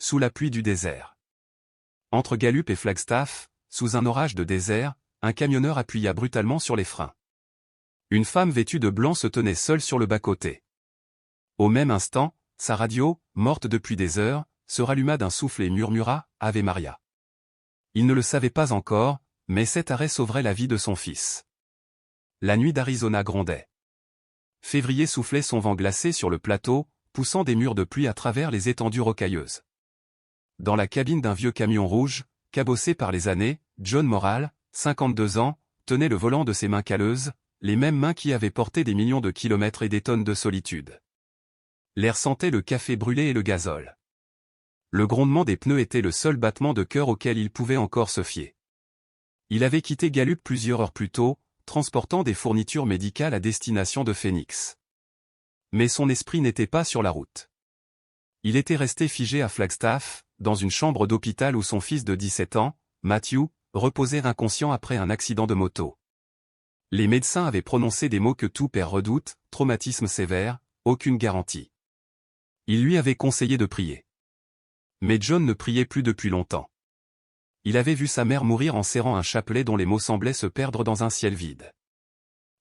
Sous la pluie du désert. Entre Gallup et Flagstaff, sous un orage de désert, un camionneur appuya brutalement sur les freins. Une femme vêtue de blanc se tenait seule sur le bas-côté. Au même instant, sa radio, morte depuis des heures, se ralluma d'un souffle et murmura « Ave Maria ». Il ne le savait pas encore, mais cet arrêt sauverait la vie de son fils. La nuit d'Arizona grondait. Février soufflait son vent glacé sur le plateau, poussant des murs de pluie à travers les étendues rocailleuses. Dans la cabine d'un vieux camion rouge, cabossé par les années, John Morrall, 52 ans, tenait le volant de ses mains calleuses, les mêmes mains qui avaient porté des millions de kilomètres et des tonnes de solitude. L'air sentait le café brûlé et le gazole. Le grondement des pneus était le seul battement de cœur auquel il pouvait encore se fier. Il avait quitté Gallup plusieurs heures plus tôt, transportant des fournitures médicales à destination de Phoenix. Mais son esprit n'était pas sur la route. Il était resté figé à Flagstaff, dans une chambre d'hôpital où son fils de 17 ans, Matthew, reposait inconscient après un accident de moto. Les médecins avaient prononcé des mots que tout père redoute, traumatisme sévère, aucune garantie. Ils lui avaient conseillé de prier. Mais John ne priait plus depuis longtemps. Il avait vu sa mère mourir en serrant un chapelet dont les mots semblaient se perdre dans un ciel vide.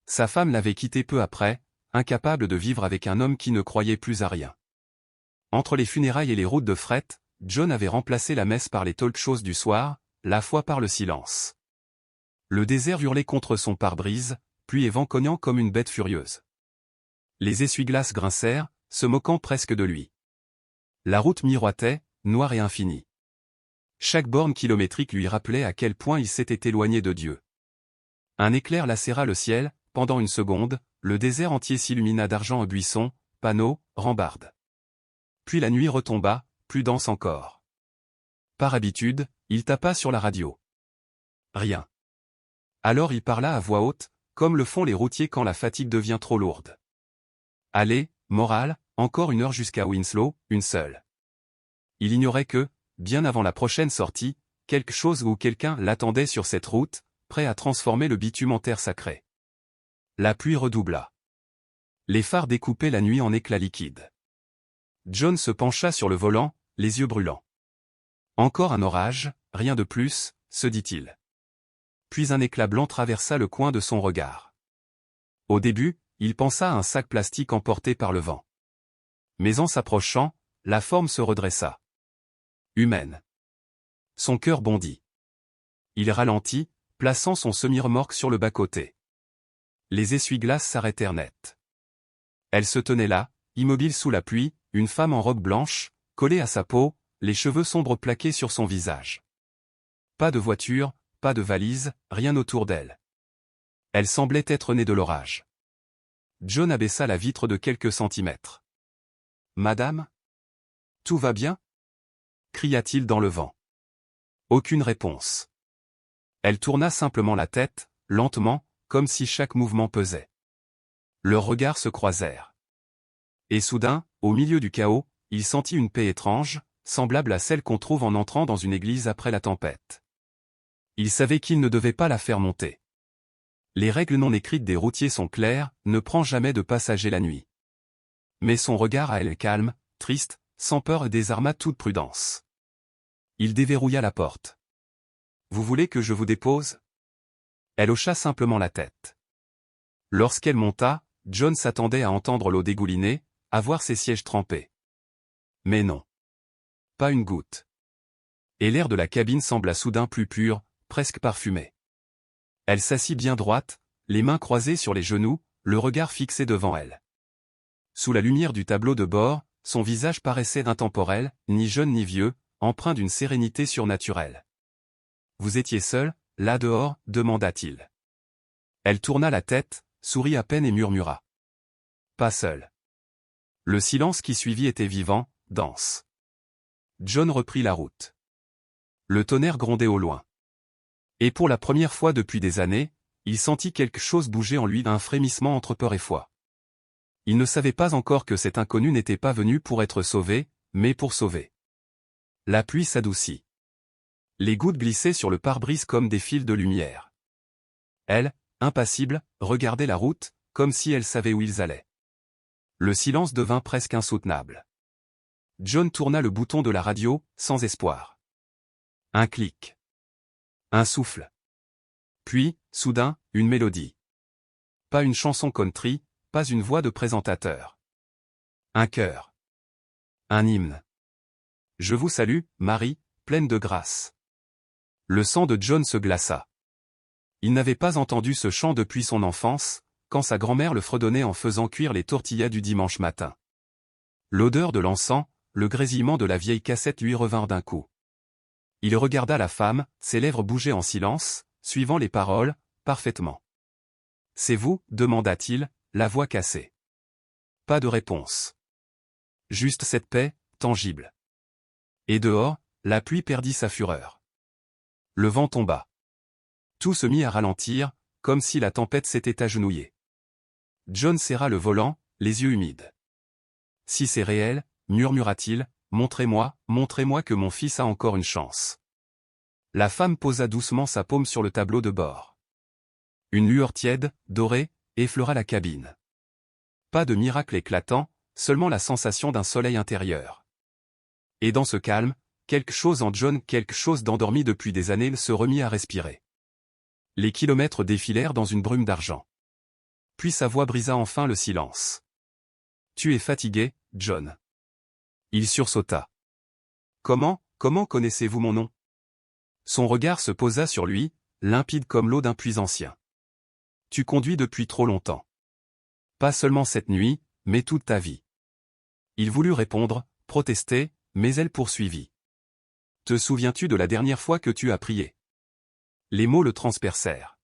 Sa femme l'avait quitté peu après, incapable de vivre avec un homme qui ne croyait plus à rien. Entre les funérailles et les routes de fret, John avait remplacé la messe par les talk-shows du soir, la foi par le silence. Le désert hurlait contre son pare-brise, pluie et vent cognant comme une bête furieuse. Les essuie-glaces grincèrent, se moquant presque de lui. La route miroitait, noire et infinie. Chaque borne kilométrique lui rappelait à quel point il s'était éloigné de Dieu. Un éclair lacéra le ciel, pendant une seconde, le désert entier s'illumina d'argent à buissons, panneaux, rambardes. Puis la nuit retomba, plus dense encore. Par habitude, il tapa sur la radio. Rien. Alors il parla à voix haute, comme le font les routiers quand la fatigue devient trop lourde. Allez, Morrall, encore 1 heure jusqu'à Winslow, une seule. Il ignorait que, bien avant la prochaine sortie, quelque chose ou quelqu'un l'attendait sur cette route, prêt à transformer le bitume en terre sacrée. La pluie redoubla. Les phares découpaient la nuit en éclats liquides. John se pencha sur le volant, les yeux brûlants. Encore un orage, rien de plus, se dit-il. Puis un éclat blanc traversa le coin de son regard. Au début, il pensa à un sac plastique emporté par le vent. Mais en s'approchant, la forme se redressa. Humaine. Son cœur bondit. Il ralentit, plaçant son semi-remorque sur le bas-côté. Les essuie-glaces s'arrêtèrent net. Elle se tenait là, immobile sous la pluie, une femme en robe blanche, collée à sa peau, les cheveux sombres plaqués sur son visage. Pas de voiture, pas de valise, rien autour d'elle. Elle semblait être née de l'orage. John abaissa la vitre de quelques centimètres. « Madame ? Tout va bien ?» cria-t-il dans le vent. Aucune réponse. Elle tourna simplement la tête, lentement, comme si chaque mouvement pesait. Leurs regards se croisèrent. Et soudain, au milieu du chaos, il sentit une paix étrange, semblable à celle qu'on trouve en entrant dans une église après la tempête. Il savait qu'il ne devait pas la faire monter. Les règles non écrites des routiers sont claires, ne prends jamais de passagers la nuit. Mais son regard à elle calme, triste, sans peur et désarma toute prudence. Il déverrouilla la porte. « Vous voulez que je vous dépose ?» Elle hocha simplement la tête. Lorsqu'elle monta, John s'attendait à entendre l'eau dégouliner, à voir ses sièges trempés. Mais non. Pas une goutte. Et l'air de la cabine sembla soudain plus pur, presque parfumé. Elle s'assit bien droite, les mains croisées sur les genoux, le regard fixé devant elle. Sous la lumière du tableau de bord, son visage paraissait intemporel, ni jeune ni vieux, empreint d'une sérénité surnaturelle. « Vous étiez seul, là dehors ?» demanda-t-il. Elle tourna la tête, sourit à peine et murmura. « Pas seul. » Le silence qui suivit était vivant, dense. John reprit la route. Le tonnerre grondait au loin. Et pour la première fois depuis des années, il sentit quelque chose bouger en lui, un frémissement entre peur et foi. Il ne savait pas encore que cet inconnu n'était pas venu pour être sauvé, mais pour sauver. La pluie s'adoucit. Les gouttes glissaient sur le pare-brise comme des fils de lumière. Elle, impassible, regardait la route, comme si elle savait où ils allaient. Le silence devint presque insoutenable. John tourna le bouton de la radio, sans espoir. Un clic. Un souffle. Puis, soudain, une mélodie. Pas une chanson country, pas une voix de présentateur. Un chœur. Un hymne. Je vous salue, Marie, pleine de grâce. Le sang de John se glaça. Il n'avait pas entendu ce chant depuis son enfance, quand sa grand-mère le fredonnait en faisant cuire les tortillas du dimanche matin. L'odeur de l'encens, le grésillement de la vieille cassette lui revinrent d'un coup. Il regarda la femme, ses lèvres bougeaient en silence, suivant les paroles, parfaitement. « C'est vous » demanda-t-il, la voix cassée. Pas de réponse. Juste cette paix, tangible. Et dehors, la pluie perdit sa fureur. Le vent tomba. Tout se mit à ralentir, comme si la tempête s'était agenouillée. John serra le volant, les yeux humides. « Si c'est réel, murmura-t-il, montrez-moi que mon fils a encore une chance. » La femme posa doucement sa paume sur le tableau de bord. Une lueur tiède, dorée, effleura la cabine. Pas de miracle éclatant, seulement la sensation d'un soleil intérieur. Et dans ce calme, quelque chose en John, quelque chose d'endormi depuis des années, se remit à respirer. Les kilomètres défilèrent dans une brume d'argent. Puis sa voix brisa enfin le silence. « Tu es fatigué, John. » Il sursauta. « Comment connaissez-vous mon nom ?» Son regard se posa sur lui, limpide comme l'eau d'un puits ancien. « Tu conduis depuis trop longtemps. Pas seulement cette nuit, mais toute ta vie. » Il voulut répondre, protester, mais elle poursuivit. « Te souviens-tu de la dernière fois que tu as prié ?» Les mots le transpercèrent.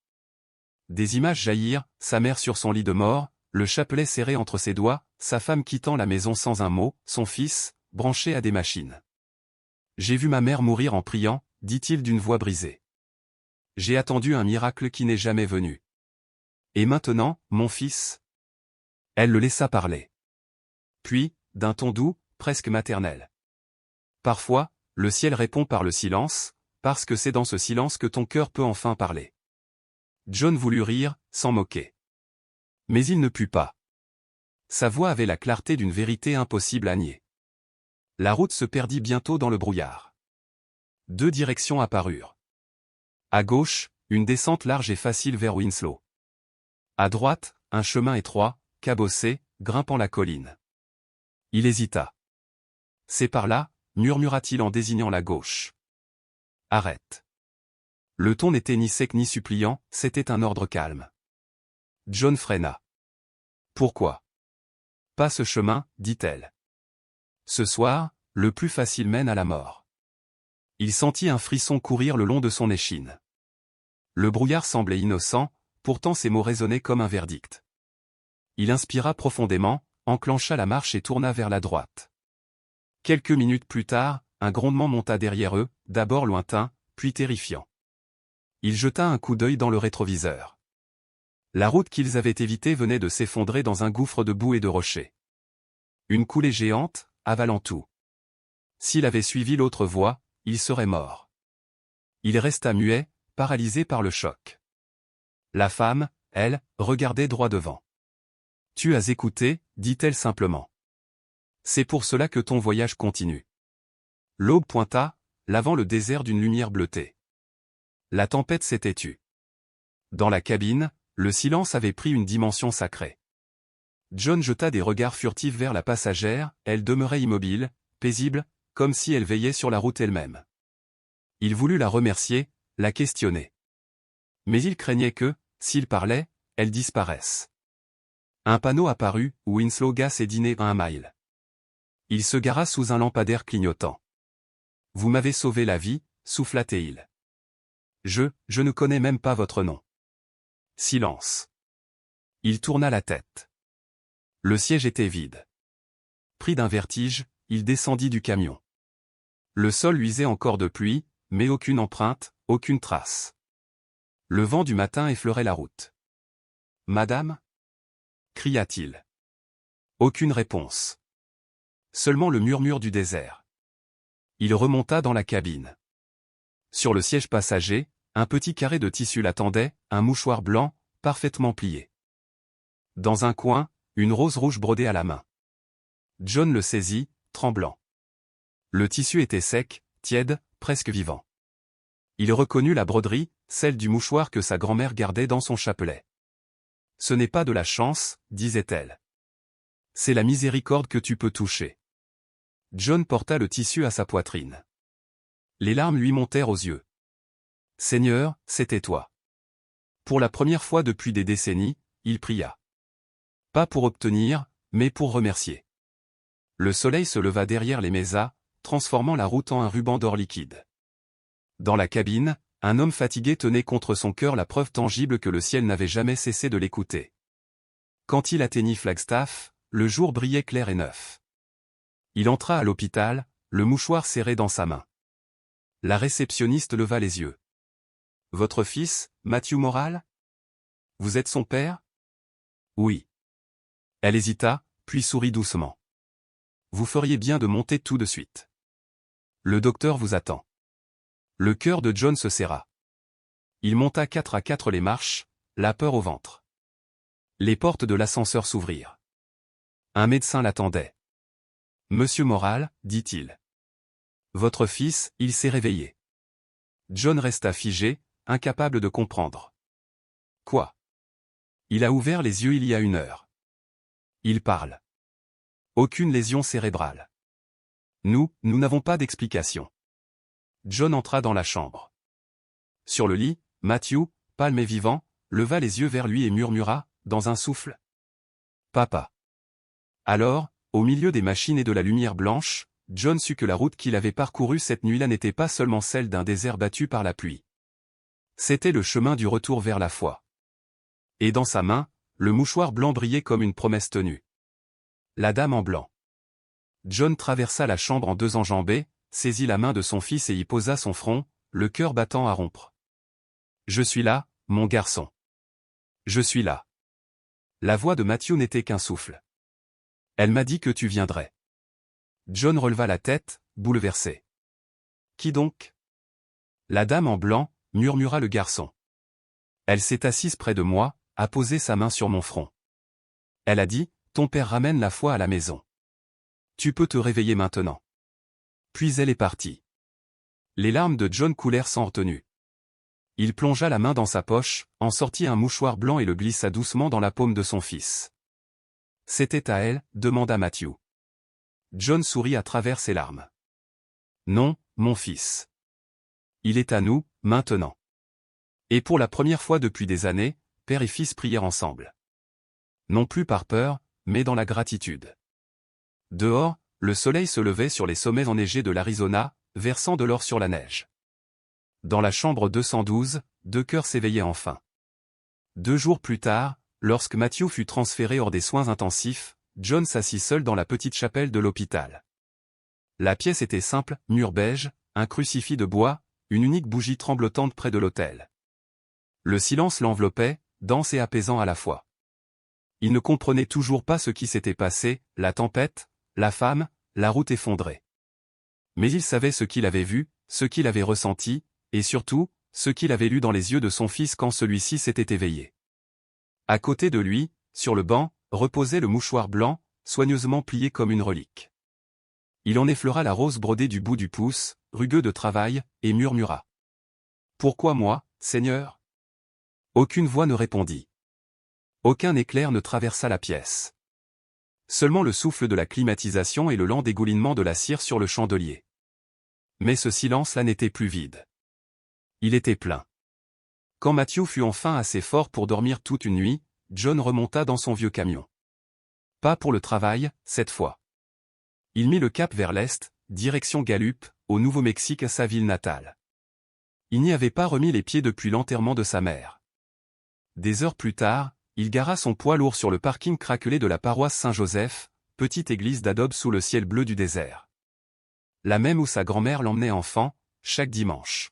Des images jaillirent, sa mère sur son lit de mort, le chapelet serré entre ses doigts, sa femme quittant la maison sans un mot, son fils, branché à des machines. « J'ai vu ma mère mourir en priant, » dit-il d'une voix brisée. « J'ai attendu un miracle qui n'est jamais venu. Et maintenant, mon fils ?» Elle le laissa parler. Puis, d'un ton doux, presque maternel. « Parfois, le ciel répond par le silence, parce que c'est dans ce silence que ton cœur peut enfin parler. » John voulut rire, s'en moquer. Mais il ne put pas. Sa voix avait la clarté d'une vérité impossible à nier. La route se perdit bientôt dans le brouillard. Deux directions apparurent. À gauche, une descente large et facile vers Winslow. À droite, un chemin étroit, cabossé, grimpant la colline. Il hésita. « C'est par là » murmura-t-il en désignant la gauche. « Arrête. » Le ton n'était ni sec ni suppliant, c'était un ordre calme. John freina. « Pourquoi ? » « Pas ce chemin, dit-elle. Ce soir, le plus facile mène à la mort. » Il sentit un frisson courir le long de son échine. Le brouillard semblait innocent, pourtant ses mots résonnaient comme un verdict. Il inspira profondément, enclencha la marche et tourna vers la droite. Quelques minutes plus tard, un grondement monta derrière eux, d'abord lointain, puis terrifiant. Il jeta un coup d'œil dans le rétroviseur. La route qu'ils avaient évitée venait de s'effondrer dans un gouffre de boue et de rochers. Une coulée géante, avalant tout. S'il avait suivi l'autre voie, il serait mort. Il resta muet, paralysé par le choc. La femme, elle, regardait droit devant. « Tu as écouté » dit-elle simplement. « C'est pour cela que ton voyage continue. » L'aube pointa, lavant le désert d'une lumière bleutée. La tempête s'était tue. Dans la cabine, le silence avait pris une dimension sacrée. John jeta des regards furtifs vers la passagère, elle demeurait immobile, paisible, comme si elle veillait sur la route elle-même. Il voulut la remercier, la questionner. Mais il craignait que, s'il parlait, elle disparaisse. Un panneau apparut, « Winslow Gas et dîner à 1 mile. » Il se gara sous un lampadaire clignotant. « Vous m'avez sauvé la vie » souffla-t-il. « Je ne connais même pas votre nom. » Silence. Il tourna la tête. Le siège était vide. Pris d'un vertige, il descendit du camion. Le sol luisait encore de pluie, mais aucune empreinte, aucune trace. Le vent du matin effleurait la route. « Madame » cria-t-il. Aucune réponse. Seulement le murmure du désert. Il remonta dans la cabine. Sur le siège passager, un petit carré de tissu l'attendait, un mouchoir blanc, parfaitement plié. Dans un coin, une rose rouge brodée à la main. John le saisit, tremblant. Le tissu était sec, tiède, presque vivant. Il reconnut la broderie, celle du mouchoir que sa grand-mère gardait dans son chapelet. « Ce n'est pas de la chance, disait-elle. C'est la miséricorde que tu peux toucher. » John porta le tissu à sa poitrine. Les larmes lui montèrent aux yeux. « Seigneur, c'était toi. » Pour la première fois depuis des décennies, il pria. Pas pour obtenir, mais pour remercier. Le soleil se leva derrière les mésas, transformant la route en un ruban d'or liquide. Dans la cabine, un homme fatigué tenait contre son cœur la preuve tangible que le ciel n'avait jamais cessé de l'écouter. Quand il atteignit Flagstaff, le jour brillait clair et neuf. Il entra à l'hôpital, le mouchoir serré dans sa main. La réceptionniste leva les yeux. « Votre fils, Matthew Morral? Vous êtes son père? » « Oui. » Elle hésita, puis sourit doucement. « Vous feriez bien de monter tout de suite. Le docteur vous attend. » Le cœur de John se serra. Il monta 4 à 4 les marches, la peur au ventre. Les portes de l'ascenseur s'ouvrirent. Un médecin l'attendait. « Monsieur Morral, dit-il. Votre fils, il s'est réveillé. » John resta figé, incapable de comprendre. « Quoi? » Il a ouvert les yeux il y a 1 heure. Il parle. Aucune lésion cérébrale. Nous n'avons pas d'explication. John entra dans la chambre. Sur le lit, Matthew, pâle mais vivant, leva les yeux vers lui et murmura, dans un souffle. « Papa. » Alors, au milieu des machines et de la lumière blanche, John sut que la route qu'il avait parcourue cette nuit-là n'était pas seulement celle d'un désert battu par la pluie. C'était le chemin du retour vers la foi. Et dans sa main, le mouchoir blanc brillait comme une promesse tenue. La dame en blanc. John traversa la chambre en 2 enjambées, saisit la main de son fils et y posa son front, le cœur battant à rompre. « Je suis là, mon garçon. Je suis là. » La voix de Matthew n'était qu'un souffle. « Elle m'a dit que tu viendrais. » John releva la tête, bouleversé. « Qui donc ? » La dame en blanc, murmura le garçon. Elle s'est assise près de moi, a posé sa main sur mon front. Elle a dit, « Ton père ramène la foi à la maison. Tu peux te réveiller maintenant. » Puis elle est partie. Les larmes de John coulèrent sans retenue. Il plongea la main dans sa poche, en sortit un mouchoir blanc et le glissa doucement dans la paume de son fils. « C'était à elle ?» demanda Matthew. John sourit à travers ses larmes. « Non, mon fils. Il est à nous, maintenant. » Et pour la première fois depuis des années, père et fils prièrent ensemble. Non plus par peur, mais dans la gratitude. Dehors, le soleil se levait sur les sommets enneigés de l'Arizona, versant de l'or sur la neige. Dans la chambre 212, 2 cœurs s'éveillaient enfin. 2 jours plus tard, lorsque Matthew fut transféré hors des soins intensifs, John s'assit seul dans la petite chapelle de l'hôpital. La pièce était simple, mur beige, un crucifix de bois, une unique bougie tremblotante près de l'autel. Le silence l'enveloppait, dense et apaisant à la fois. Il ne comprenait toujours pas ce qui s'était passé, la tempête, la femme, la route effondrée. Mais il savait ce qu'il avait vu, ce qu'il avait ressenti, et surtout, ce qu'il avait lu dans les yeux de son fils quand celui-ci s'était éveillé. À côté de lui, sur le banc, reposait le mouchoir blanc, soigneusement plié comme une relique. Il en effleura la rose brodée du bout du pouce, rugueux de travail, et murmura. « Pourquoi moi, Seigneur ?» Aucune voix ne répondit. Aucun éclair ne traversa la pièce. Seulement le souffle de la climatisation et le lent dégoulinement de la cire sur le chandelier. Mais ce silence-là n'était plus vide. Il était plein. Quand Matthew fut enfin assez fort pour dormir toute une nuit, John remonta dans son vieux camion. Pas pour le travail, cette fois. Il mit le cap vers l'est, direction Gallup, au Nouveau-Mexique, sa ville natale. Il n'y avait pas remis les pieds depuis l'enterrement de sa mère. Des heures plus tard, il gara son poids lourd sur le parking craquelé de la paroisse Saint-Joseph, petite église d'adobe sous le ciel bleu du désert. La même où sa grand-mère l'emmenait enfant, chaque dimanche.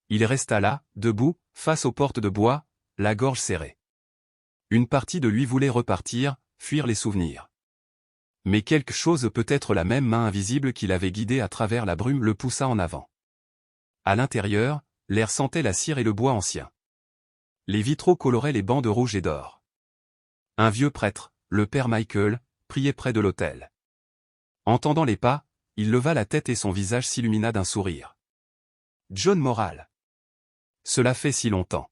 Il resta là, debout, face aux portes de bois, la gorge serrée. Une partie de lui voulait repartir, fuir les souvenirs. Mais quelque chose, peut-être la même main invisible qui l'avait guidé à travers la brume, le poussa en avant. À l'intérieur, l'air sentait la cire et le bois ancien. Les vitraux coloraient les bandes rouges et d'or. Un vieux prêtre, le père Michael, priait près de l'autel. Entendant les pas, il leva la tête et son visage s'illumina d'un sourire. John Morral. Cela fait si longtemps.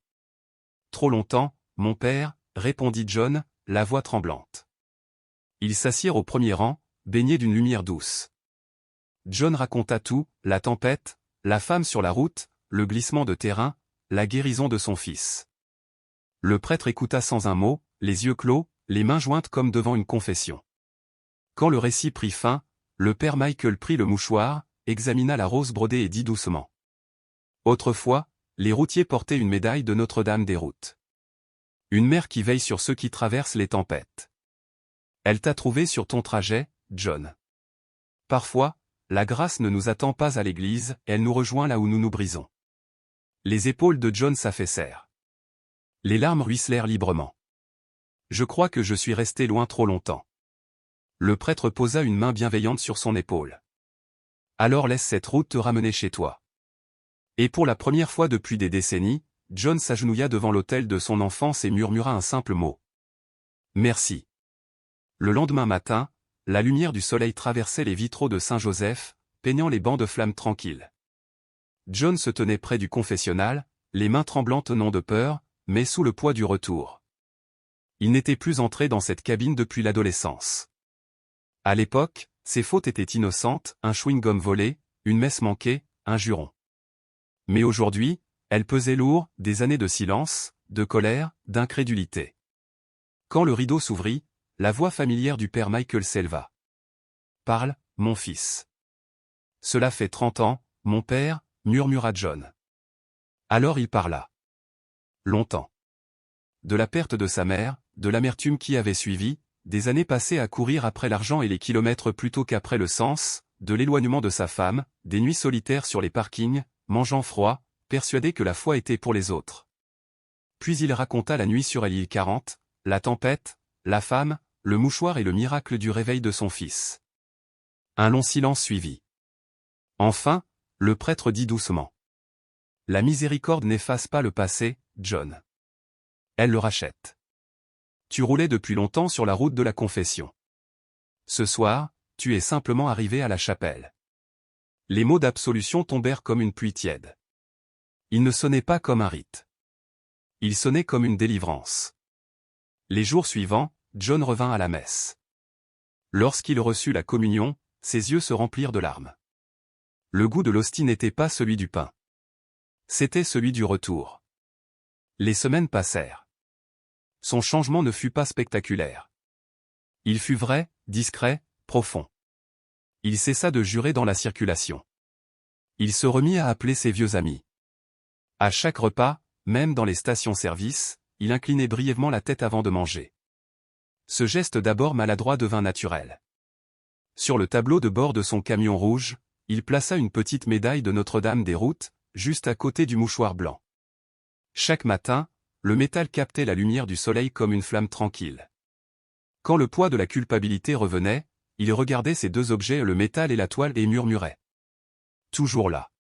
Trop longtemps, mon père, répondit John, la voix tremblante. Ils s'assirent au premier rang, baignés d'une lumière douce. John raconta tout, la tempête, la femme sur la route, le glissement de terrain, la guérison de son fils. Le prêtre écouta sans un mot, les yeux clos, les mains jointes comme devant une confession. Quand le récit prit fin, le père Michael prit le mouchoir, examina la rose brodée et dit doucement. Autrefois, les routiers portaient une médaille de Notre-Dame des routes. Une mère qui veille sur ceux qui traversent les tempêtes. Elle t'a trouvé sur ton trajet, John. Parfois, la grâce ne nous attend pas à l'église, elle nous rejoint là où nous nous brisons. Les épaules de John s'affaissèrent. Les larmes ruisselèrent librement. Je crois que je suis resté loin trop longtemps. Le prêtre posa une main bienveillante sur son épaule. Alors laisse cette route te ramener chez toi. Et pour la première fois depuis des décennies, John s'agenouilla devant l'autel de son enfance et murmura un simple mot. Merci. Le lendemain matin, la lumière du soleil traversait les vitraux de Saint-Joseph, peignant les bancs de flammes tranquilles. John se tenait près du confessionnal, les mains tremblantes non de peur, mais sous le poids du retour. Il n'était plus entré dans cette cabine depuis l'adolescence. À l'époque, ses fautes étaient innocentes, un chewing-gum volé, une messe manquée, un juron. Mais aujourd'hui, elles pesaient lourd, des années de silence, de colère, d'incrédulité. Quand le rideau s'ouvrit, la voix familière du père Michael s'éleva. « Parle, mon fils. » « Cela fait 30 ans, mon père, » murmura John. Alors il parla. Longtemps. De la perte de sa mère, de l'amertume qui avait suivi, des années passées à courir après l'argent et les kilomètres plutôt qu'après le sens, de l'éloignement de sa femme, des nuits solitaires sur les parkings, mangeant froid, persuadé que la foi était pour les autres. Puis il raconta la nuit sur l'île 40, la tempête, la femme, le mouchoir et le miracle du réveil de son fils. Un long silence suivit. Enfin, le prêtre dit doucement. La miséricorde n'efface pas le passé, John. Elle le rachète. Tu roulais depuis longtemps sur la route de la confession. Ce soir, tu es simplement arrivé à la chapelle. Les mots d'absolution tombèrent comme une pluie tiède. Ils ne sonnaient pas comme un rite. Ils sonnaient comme une délivrance. Les jours suivants, John revint à la messe. Lorsqu'il reçut la communion, ses yeux se remplirent de larmes. Le goût de l'hostie n'était pas celui du pain. C'était celui du retour. Les semaines passèrent. Son changement ne fut pas spectaculaire. Il fut vrai, discret, profond. Il cessa de jurer dans la circulation. Il se remit à appeler ses vieux amis. À chaque repas, même dans les stations-service, il inclinait brièvement la tête avant de manger. Ce geste d'abord maladroit devint naturel. Sur le tableau de bord de son camion rouge, il plaça une petite médaille de Notre-Dame des routes, juste à côté du mouchoir blanc. Chaque matin, le métal captait la lumière du soleil comme une flamme tranquille. Quand le poids de la culpabilité revenait, il regardait ces deux objets, le métal et la toile, et murmurait. Toujours là.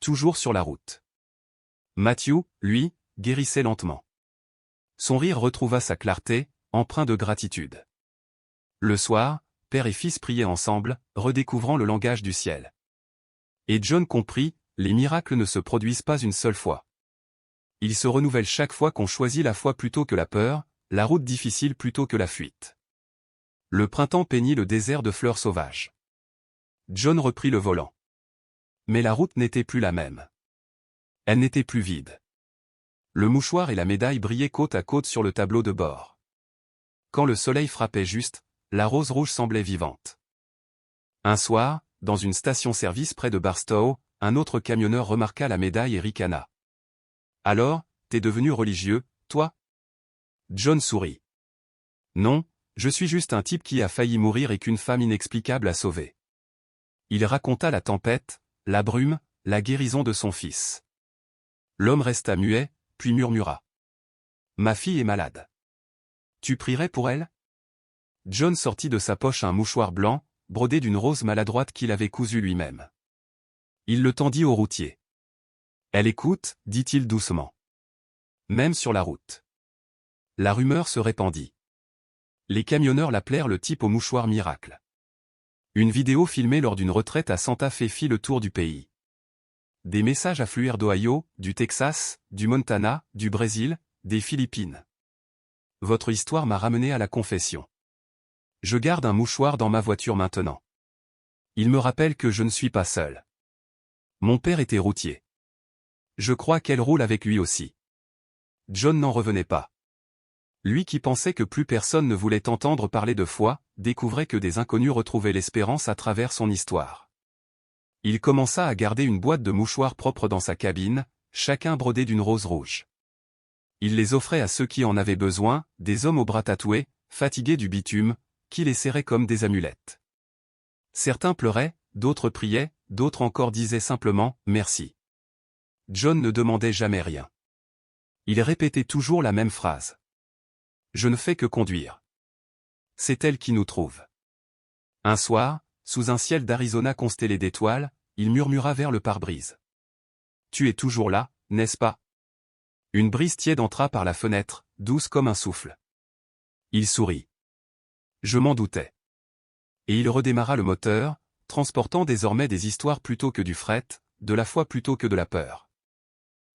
Toujours sur la route. Matthew, lui, guérissait lentement. Son rire retrouva sa clarté, empreint de gratitude. Le soir, père et fils priaient ensemble, redécouvrant le langage du ciel. Et John comprit, les miracles ne se produisent pas une seule fois. Ils se renouvellent chaque fois qu'on choisit la foi plutôt que la peur, la route difficile plutôt que la fuite. Le printemps peignit le désert de fleurs sauvages. John reprit le volant. Mais la route n'était plus la même. Elle n'était plus vide. Le mouchoir et la médaille brillaient côte à côte sur le tableau de bord. Quand le soleil frappait juste, la rose rouge semblait vivante. Un soir, dans une station-service près de Barstow, un autre camionneur remarqua la médaille et ricana. « Alors, t'es devenu religieux, toi ?» John sourit. « Non, je suis juste un type qui a failli mourir et qu'une femme inexplicable a sauvé. » Il raconta la tempête, la brume, la guérison de son fils. L'homme resta muet, puis murmura. « Ma fille est malade. Tu prierais pour elle ?» John sortit de sa poche un mouchoir blanc, brodé d'une rose maladroite qu'il avait cousue lui-même. Il le tendit au routier. « Elle écoute, dit-il doucement. Même sur la route. » La rumeur se répandit. Les camionneurs l'appelèrent le type au mouchoir miracle. Une vidéo filmée lors d'une retraite à Santa Fe fit le tour du pays. Des messages affluèrent d'Ohio, du Texas, du Montana, du Brésil, des Philippines. Votre histoire m'a ramené à la confession. Je garde un mouchoir dans ma voiture maintenant. Il me rappelle que je ne suis pas seul. Mon père était routier. Je crois qu'elle roule avec lui aussi. John n'en revenait pas. Lui qui pensait que plus personne ne voulait entendre parler de foi, découvrait que des inconnus retrouvaient l'espérance à travers son histoire. Il commença à garder une boîte de mouchoirs propres dans sa cabine, chacun brodé d'une rose rouge. Il les offrait à ceux qui en avaient besoin, des hommes aux bras tatoués, fatigués du bitume, qui les serraient comme des amulettes. Certains pleuraient, d'autres priaient, d'autres encore disaient simplement « merci ». John ne demandait jamais rien. Il répétait toujours la même phrase. « Je ne fais que conduire. C'est elle qui nous trouve. » Un soir, sous un ciel d'Arizona constellé d'étoiles, il murmura vers le pare-brise. « Tu es toujours là, n'est-ce pas ?» Une brise tiède entra par la fenêtre, douce comme un souffle. Il sourit. « Je m'en doutais. » Et il redémarra le moteur, transportant désormais des histoires plutôt que du fret, de la foi plutôt que de la peur.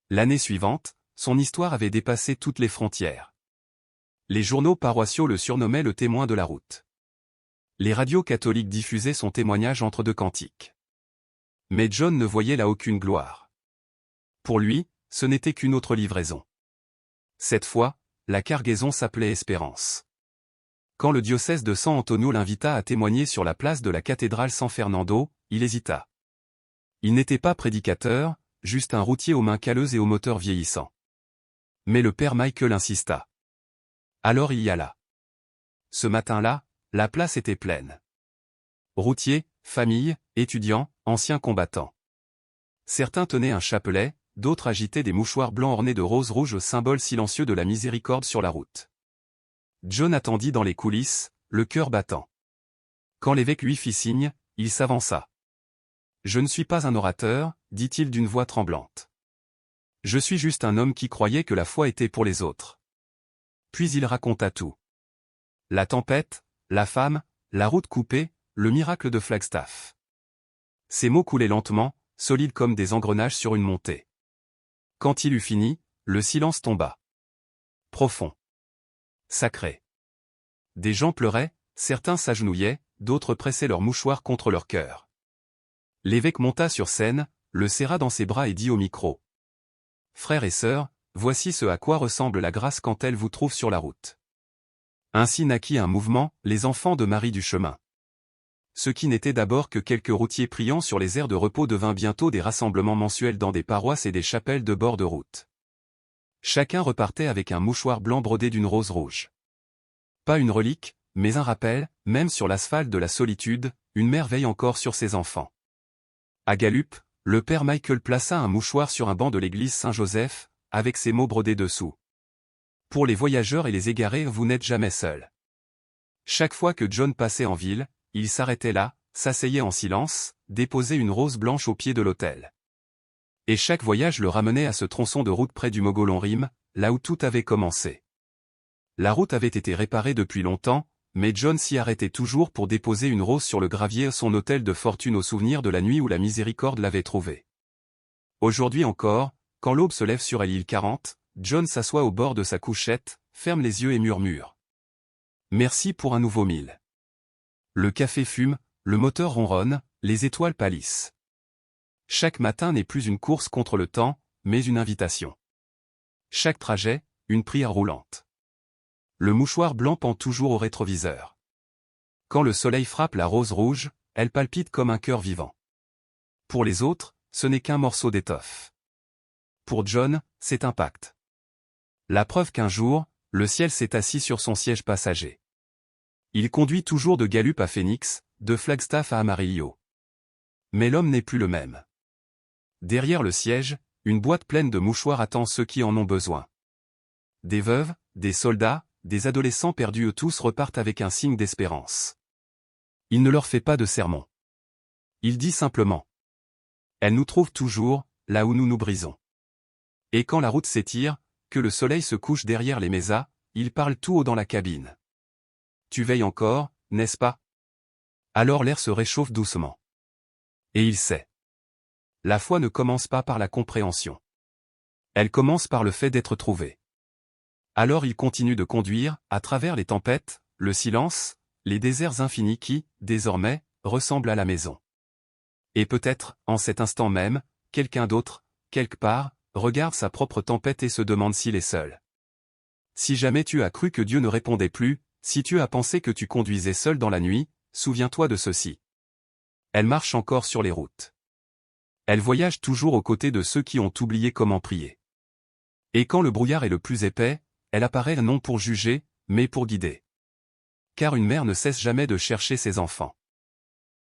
L'année suivante, son histoire avait dépassé toutes les frontières. Les journaux paroissiaux le surnommaient le témoin de la route. Les radios catholiques diffusaient son témoignage entre deux cantiques. Mais John ne voyait là aucune gloire. Pour lui, ce n'était qu'une autre livraison. Cette fois, la cargaison s'appelait Espérance. Quand le diocèse de San Antonio l'invita à témoigner sur la place de la cathédrale San Fernando, il hésita. Il n'était pas prédicateur, juste un routier aux mains calleuses et au moteur vieillissant. Mais le père Michael insista. Alors il y alla. Ce matin-là, la place était pleine. Routiers, familles, étudiants, anciens combattants. Certains tenaient un chapelet, d'autres agitaient des mouchoirs blancs ornés de roses rouges, symbole silencieux de la miséricorde sur la route. John attendit dans les coulisses, le cœur battant. Quand l'évêque lui fit signe, il s'avança. « Je ne suis pas un orateur, dit-il d'une voix tremblante. Je suis juste un homme qui croyait que la foi était pour les autres. » Puis il raconta tout. La tempête, la femme, la route coupée, le miracle de Flagstaff. Ces mots coulaient lentement, solides comme des engrenages sur une montée. Quand il eut fini, le silence tomba. Profond. Sacré. Des gens pleuraient, certains s'agenouillaient, d'autres pressaient leurs mouchoirs contre leur cœur. L'évêque monta sur scène, le serra dans ses bras et dit au micro. « Frères et sœurs, voici ce à quoi ressemble la grâce quand elle vous trouve sur la route. » Ainsi naquit un mouvement, les enfants de Marie du chemin. Ce qui n'était d'abord que quelques routiers priant sur les aires de repos devint bientôt des rassemblements mensuels dans des paroisses et des chapelles de bord de route. Chacun repartait avec un mouchoir blanc brodé d'une rose rouge. Pas une relique, mais un rappel, même sur l'asphalte de la solitude, une mère veille encore sur ses enfants. À Gallup, le père Michael plaça un mouchoir sur un banc de l'église Saint-Joseph, avec ces mots brodés dessous. Pour les voyageurs et les égarés, vous n'êtes jamais seuls. Chaque fois que John passait en ville, il s'arrêtait là, s'asseyait en silence, déposait une rose blanche au pied de l'autel. Et chaque voyage le ramenait à ce tronçon de route près du Mogollon-Rim, là où tout avait commencé. La route avait été réparée depuis longtemps, mais John s'y arrêtait toujours pour déposer une rose sur le gravier son autel de fortune au souvenir de la nuit où la miséricorde l'avait trouvé. Aujourd'hui encore, quand l'aube se lève sur l'île 40, John s'assoit au bord de sa couchette, ferme les yeux et murmure. Merci pour un nouveau 1000. Le café fume, le moteur ronronne, les étoiles pâlissent. Chaque matin n'est plus une course contre le temps, mais une invitation. Chaque trajet, une prière roulante. Le mouchoir blanc pend toujours au rétroviseur. Quand le soleil frappe la rose rouge, elle palpite comme un cœur vivant. Pour les autres, ce n'est qu'un morceau d'étoffe. Pour John, c'est un pacte. La preuve qu'un jour, le ciel s'est assis sur son siège passager. Il conduit toujours de Gallup à Phoenix, de Flagstaff à Amarillo. Mais l'homme n'est plus le même. Derrière le siège, une boîte pleine de mouchoirs attend ceux qui en ont besoin. Des veuves, des soldats, des adolescents perdus, eux tous repartent avec un signe d'espérance. Il ne leur fait pas de sermon. Il dit simplement. Elle nous trouve toujours, là où nous nous brisons. Et quand la route s'étire, que le soleil se couche derrière les mésas, il parle tout haut dans la cabine. Tu veilles encore, n'est-ce pas? Alors l'air se réchauffe doucement. Et il sait. La foi ne commence pas par la compréhension. Elle commence par le fait d'être trouvé. Alors il continue de conduire, à travers les tempêtes, le silence, les déserts infinis qui, désormais, ressemblent à la maison. Et peut-être, en cet instant même, quelqu'un d'autre, quelque part, regarde sa propre tempête et se demande s'il est seul. Si jamais tu as cru que Dieu ne répondait plus, si tu as pensé que tu conduisais seul dans la nuit, souviens-toi de ceci. Elle marche encore sur les routes. Elle voyage toujours aux côtés de ceux qui ont oublié comment prier. Et quand le brouillard est le plus épais, elle apparaît non pour juger, mais pour guider. Car une mère ne cesse jamais de chercher ses enfants.